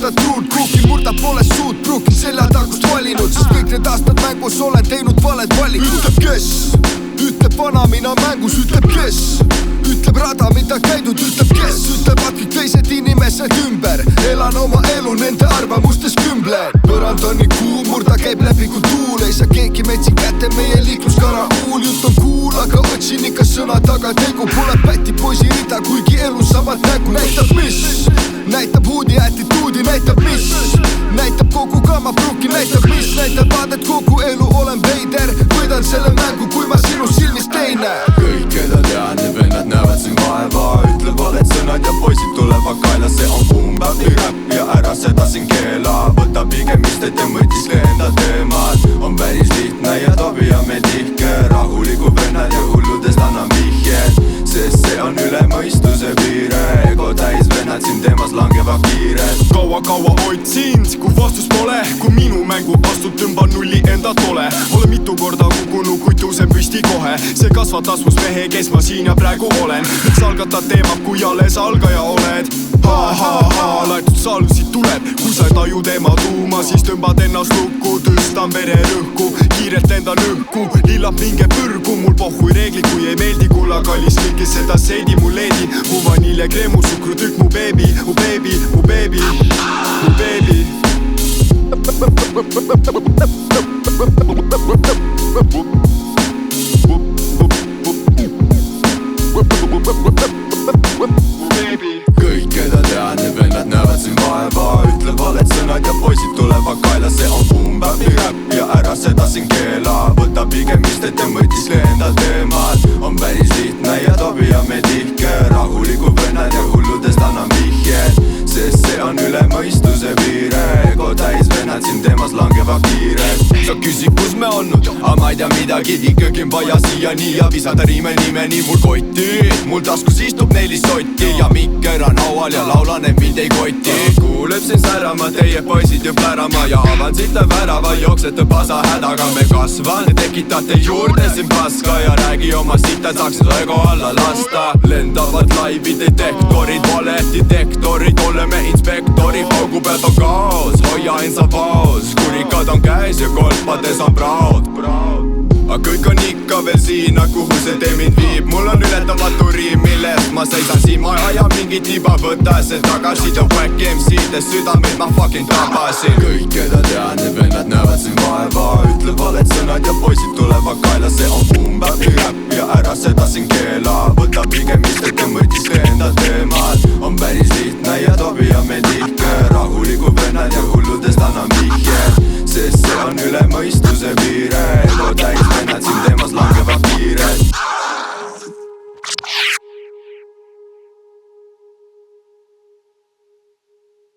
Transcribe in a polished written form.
murdad truud, kuuki murdab pole suud, pruukin selja tagust valinud, sest kõik need aastad mängus olen teinud valed valikud. Ütleb kes, ütleb vana, mina mängus, ütleb kes, ütleb rada, mida käidud, ütleb kes, ütlevad kõik teised inimesed ümber, elan oma elu nende arvamustes kümblen. Põrand on nii kuum, murda käib läbi kui tuul, ei saa keegi metsi kätte, meie liikluskara uul. Jutt on kuul, aga otsin ikka sõna taga tegu, pole päti poisi rida, kuigi elu samad nägu. Näitab mis, näitab huudi attituudi, näitab mis, näitab kogu kama pruuki, näitab mis, näitab vaadet kogu elu, olen veider, võidan selle mängu, kui ma sinu silmis teine. Kõik, keda tean, need vennad näevad siin vaeva, ütle valed sõnad ja poisid tulevad kaela, see on boom-bap'i räpp ja ära seda siin keela. Võta pigem istet ja mõtisle enda teemad, on päris lihtne ja tobi ja me tihke, rahuliku vennad ja hulludest annan vihjed, sest see on üle mõistuse piire, ego täis vennad siin teemas langevad kiired. Kaua otsin, kui vastus pole, kui minu mängu astud, tõmban nulli enda tole. Olen mitu korda kukkunud, kuid tõusen püsti kohe, see kasvatas must mehe, kes ma siin ja praegu olen. Miks algatad teemad, kui alles algaja oled? Laetud salvsid tuleb, kui sa ei taju teema tuuma, siis tõmbad ennast lukku, tõstan vererõhku, kiirelt lendan õhku, lillab minge põrgu, mul pohhui reeglid, kui ei meeldi, kulla kallis kõike seda seedi mul leedi, mu vanilje kreemu, sukrutükk, mu beebi, mu beebi, mu beebi, mu beebi. Kõik, keda tean, need vennad näevad siin vaeva, ütle valed sõnad ja poisid tulevad kaela, see on boom-bap'i räpp ja ära seda siin keela. Võta pigem istet ja mõtisle enda teemad, on päris lihtne ja tobi ja me tihke, rahuliku vennad ja hulludest annan vihjed, sest see on üle mõistuse piire, ego täis vennad siin teemas langevad kiired. Sa küsid, kus me olnud, aga ma ei tea midagi, ikkagi on vaja siiani ja visada riime nimeni mul kotti, mul taskus istub 4 sotti ja mikker on haual ja laulan, et mind ei koti. Kuuleb siin särama, teie poisid ju plärama ja avan sitta värava, jooksete pasa hädaga, me kasvan, tekitate juurde siin paska ja räägi oma sitta, saaks ego alla lasta. Lendavad laivi detektorid, valedetektorid, oleme inspektorid, paugu pealt on kaos, hoia ensa vaos, kurikad on käes ja kolpades on praod. Aga kõik on ikka veel siin, kuhu see tee mind viib, mul on ületamatu riim, millest ma seisan siin, ma ei aja mingit tiba, võta see tagasi ja wack MC-des südameid ma fucking tabasin. Kõik, keda tean, need vennad näevad siin vaeva, ütle valed sõnad ja poisid tulevad kaela, see on boom-bap'i räpp ja ära seda siin keela. Võta pigem istet ja mõtisle enda teemad, on päris lihtne ja tobi ja me tihke, rahuliku vennad ja hulludest annan vihjed, sest see on üle mõistuse piire,